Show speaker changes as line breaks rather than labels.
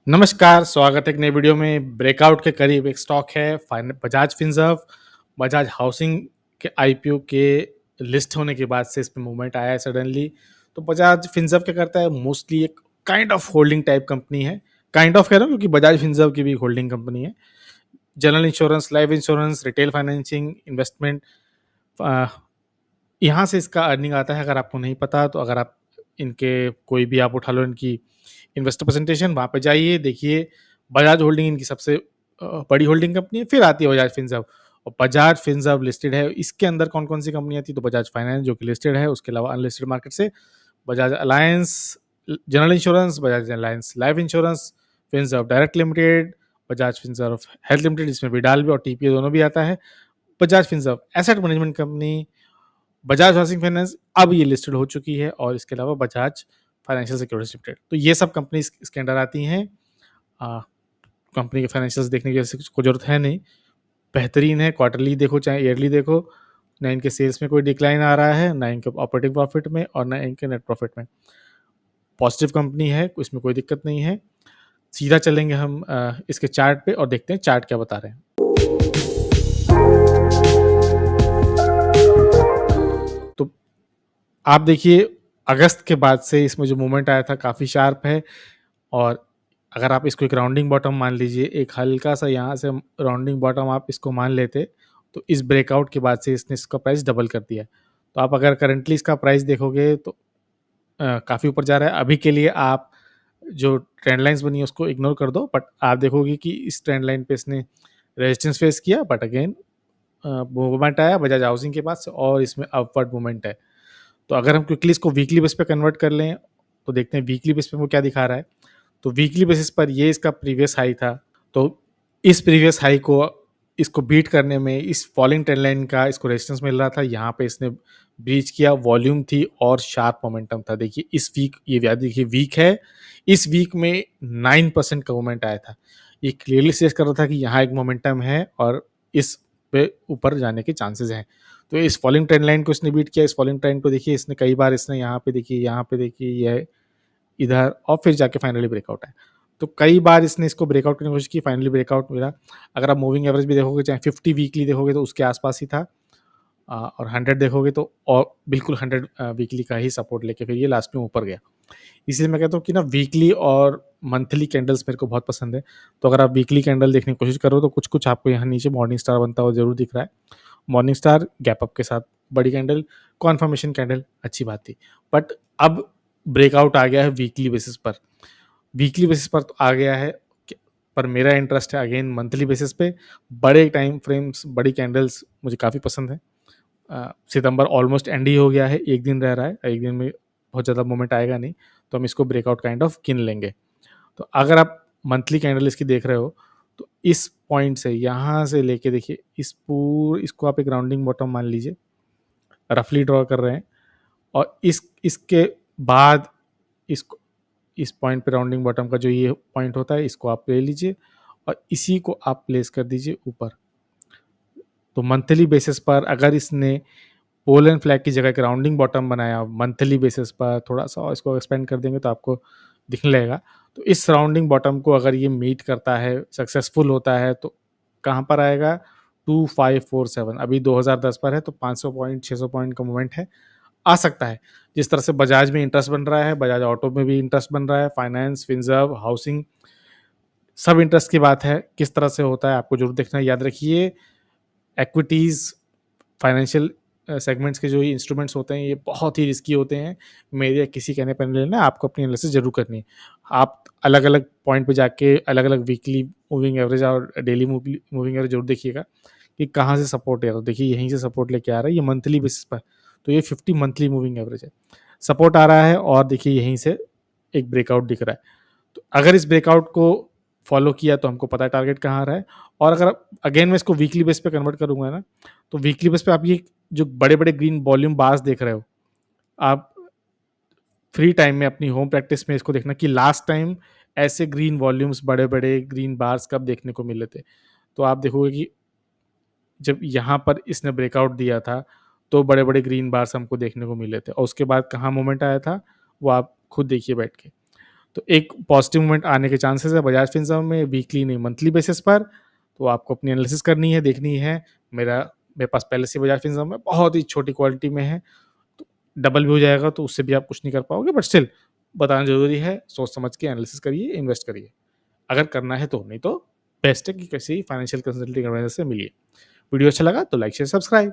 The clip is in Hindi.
नमस्कार, स्वागत है एक नई वीडियो में। ब्रेकआउट के करीब एक स्टॉक है बजाज फिनसर्व। बजाज हाउसिंग के आईपीओ के लिस्ट होने के बाद से इसमें मूवमेंट आया है सडनली। तो बजाज फिनसर्व क्या करता है, मोस्टली एक kind of holding type company है। काइंड ऑफ कह रहा हूँ क्योंकि बजाज फिनसर्व की भी होल्डिंग कंपनी है। General insurance, life insurance, retail financing, investment, यहाँ से इसका अर्निंग आता है। अगर आपको नहीं पता तो अगर आप इनके कोई भी आप उठा लो इनकी इन्वेस्टर प्रेजेंटेशन, वहाँ पे जाइए, देखिए। बजाज होल्डिंग इनकी सबसे बड़ी होल्डिंग कंपनी है। फिर आती है बजाज फिनसर्व, और बजाज फिनसर्व लिस्टेड है। इसके अंदर कौन कौन सी कंपनी आती है? तो बजाज फाइनेंस जो कि लिस्टेड है, उसके अलावा अनलिस्टेड मार्केट से Bajaj alliance general insurance, Bajaj alliance life insurance, Finserv direct limited, Bajaj Finserv health limited, जिसमें विडाल भी और टीपीए दोनों भी आता है, Bajaj Finserv asset management company, Bajaj housing finance अब ये लिस्टेड हो चुकी है, और इसके अलावा बजाज फाइनेंशियल सिक्योरिटीज लिमिटेड। तो ये सब कंपनी इसके अंडर आती हैं। कंपनी के फाइनेंशियल्स देखने की वैसे कोई जरूरत है नहीं, बेहतरीन है। क्वार्टरली देखो चाहे ईयरली देखो, ना इनके सेल्स में कोई डिक्लाइन आ रहा है, ना इनके ऑपरेटिंग प्रॉफिट में, और ना इनके नेट प्रॉफिट में। पॉजिटिव कंपनी है, इसमें कोई दिक्कत नहीं है। सीधा चलेंगे हम इसके चार्ट पे और देखते हैं चार्ट क्या बता रहे हैं। तो आप देखिए, अगस्त के बाद से इसमें जो मूवमेंट आया था काफ़ी शार्प है। और अगर आप इसको एक राउंडिंग बॉटम मान लीजिए, एक हल्का सा यहाँ से राउंडिंग बॉटम आप इसको मान लेते, तो इस ब्रेकआउट के बाद से इसने इसका प्राइस डबल कर दिया। तो आप अगर करंटली इसका प्राइस देखोगे तो काफ़ी ऊपर जा रहा है। अभी के लिए आप जो ट्रेंड लाइन्स बनी है उसको इग्नोर कर दो, बट आप देखोगे कि इस ट्रेंड लाइन पे इसने रेजिस्टेंस फेस किया, बट अगेन मूवमेंट आया बजाज हाउसिंग के पास, और इसमें अपवर्ड मूवमेंट है। तो अगर हम क्विकली इसको वीकली बेस पे कन्वर्ट कर लें तो देखते हैं वीकली बेस पे वो क्या दिखा रहा है। तो वीकली बेसिस पर ये इसका प्रीवियस हाई था। तो इस प्रीवियस हाई को इसको बीट करने में इस फॉलिंग ट्रेंड लाइन का इसको रेजिस्टेंस मिल रहा था। यहाँ पे इसने ब्रीच किया, वॉल्यूम थी और शार्प मोमेंटम था। देखिए इस वीक, ये याद देखिए वीक है, इस वीक में 9% का मोमेंट आया था। ये क्लियरली सजेस्ट कर रहा था कि यहाँ एक मोमेंटम है और इस पे ऊपर जाने के चांसेस हैं। तो इस फॉलिंग ट्रेंड लाइन को इसने बीट किया। इस फॉलिंग ट्रेंड को देखिए, इसने कई बार इसने यहाँ पे देखिए, यहाँ पे देखिए, यह इधर, और फिर जाके फाइनली ब्रेकआउट है। तो कई बार इसने इसको ब्रेकआउट करने की कोशिश की, फाइनली ब्रेकआउट मिला। अगर आप मूविंग एवरेज भी देखोगे, चाहे 50 वीकली देखोगे तो उसके आसपास ही था। और 100 देखोगे तो और बिल्कुल 100 वीकली का ही सपोर्ट लेके फिर ये लास्ट में ऊपर गया। इसलिए मैं कहता हूँ कि ना, वीकली और मंथली कैंडल्स मेरे को बहुत पसंद है। तो अगर आप वीकली कैंडल देखने की कोशिश करो तो कुछ कुछ आपको यहाँ नीचे मॉर्निंग स्टार बनता हुआ जरूर दिख रहा है। मॉर्निंग स्टार गैप अप के साथ बड़ी कैंडल, कॉन्फर्मेशन कैंडल, अच्छी बात थी। बट अब ब्रेकआउट आ गया है वीकली बेसिस पर। वीकली बेसिस पर तो आ गया है, पर मेरा इंटरेस्ट है अगेन मंथली बेसिस पे। बड़े टाइम फ्रेम्स, बड़ी कैंडल्स मुझे काफ़ी पसंद है। सितंबर ऑलमोस्ट एंड ही हो गया है, एक दिन रह रहा है, एक दिन में बहुत ज़्यादा मोमेंट आएगा नहीं, तो हम इसको ब्रेकआउट काइंड ऑफ गिन लेंगे। तो अगर आप मंथली कैंडल इसकी देख रहे हो तो इस पॉइंट से यहाँ से लेके देखिए, इसको आप एक राउंडिंग बॉटम मान लीजिए, रफली ड्रॉ कर रहे हैं। और इसके बाद इसको इस पॉइंट पे राउंडिंग बॉटम का जो ये पॉइंट होता है, इसको आप ले लीजिए और इसी को आप प्लेस कर दीजिए ऊपर। तो मंथली बेसिस पर अगर इसने पोल एंड फ्लैग की जगह एक राउंडिंग बॉटम बनाया मंथली बेसिस पर, थोड़ा सा इसको एक्सपेंड कर देंगे तो आपको दिखने लगेगा। तो इस राउंडिंग बॉटम को अगर ये मीट करता है, सक्सेसफुल होता है, तो कहाँ पर आएगा? 2547। अभी 2010 पर है, तो 500 पॉइंट, 600 पॉइंट का मूवमेंट है, आ सकता है। जिस तरह से बजाज में इंटरेस्ट बन रहा है, बजाज ऑटो में भी इंटरेस्ट बन रहा है, फाइनेंस, फिनसर्व, हाउसिंग, सब इंटरेस्ट की बात है। किस तरह से होता है आपको जरूर देखना है। याद रखिए, एक्विटीज़, फाइनेंशियल सेगमेंट्स के जो ये इंस्ट्रूमेंट्स होते हैं, ये बहुत ही रिस्की होते हैं। मेरे किसी कहने पर नहीं लेना, आपको अपनी एनालिसिस जरूर करनी है। आप अलग अलग पॉइंट पे जाके अलग अलग वीकली मूविंग एवरेज और डेली मूविंग एवरेज जरूर देखिएगा कि कहाँ से सपोर्ट है। तो देखिए यहीं से सपोर्ट लेके आ रहा है, ये मंथली बेसिस पर। तो ये 50 मंथली मूविंग एवरेज है, सपोर्ट आ रहा है, और देखिए यहीं से एक ब्रेकआउट दिख रहा है। तो अगर इस ब्रेकआउट को फॉलो किया तो हमको पता है टारगेट कहाँ आ रहा है। और अगर अगेन मैं इसको वीकली बेस पे कन्वर्ट करूंगा ना, तो वीकली बेस पे आप ये जो बड़े बड़े ग्रीन वॉल्यूम बार्स देख रहे हो, आप फ्री टाइम में अपनी होम प्रैक्टिस में इसको देखना कि लास्ट टाइम ऐसे ग्रीन वॉल्यूम्स, बड़े बड़े ग्रीन बार्स कब देखने को मिले थे। तो आप देखोगे कि जब यहाँ पर इसने ब्रेकआउट दिया था तो बड़े बड़े ग्रीन बार्स हमको देखने को मिले थे, और उसके बाद कहाँ मोमेंट आया था वो आप खुद देखिए बैठ के। तो एक पॉजिटिव मूवमेंट आने के चांसेस है बजाज फिनसर्व में वीकली नहीं मंथली बेसिस पर। तो आपको अपनी एनालिसिस करनी है, देखनी है। मेरे पास पहले से बजाज फिनसर्व में बहुत ही छोटी क्वालिटी में है, तो डबल भी हो जाएगा तो उससे भी आप कुछ नहीं कर पाओगे, बट स्टिल बताना ज़रूरी है। सोच समझ के एनालिसिस करिए, इन्वेस्ट करिए, अगर करना है तो। नहीं तो बेस्ट है कि किसी फाइनेंशियल कंसल्टिंग एडवाइज़र से मिलिए। वीडियो अच्छा लगा तो लाइक, शेयर, सब्सक्राइब।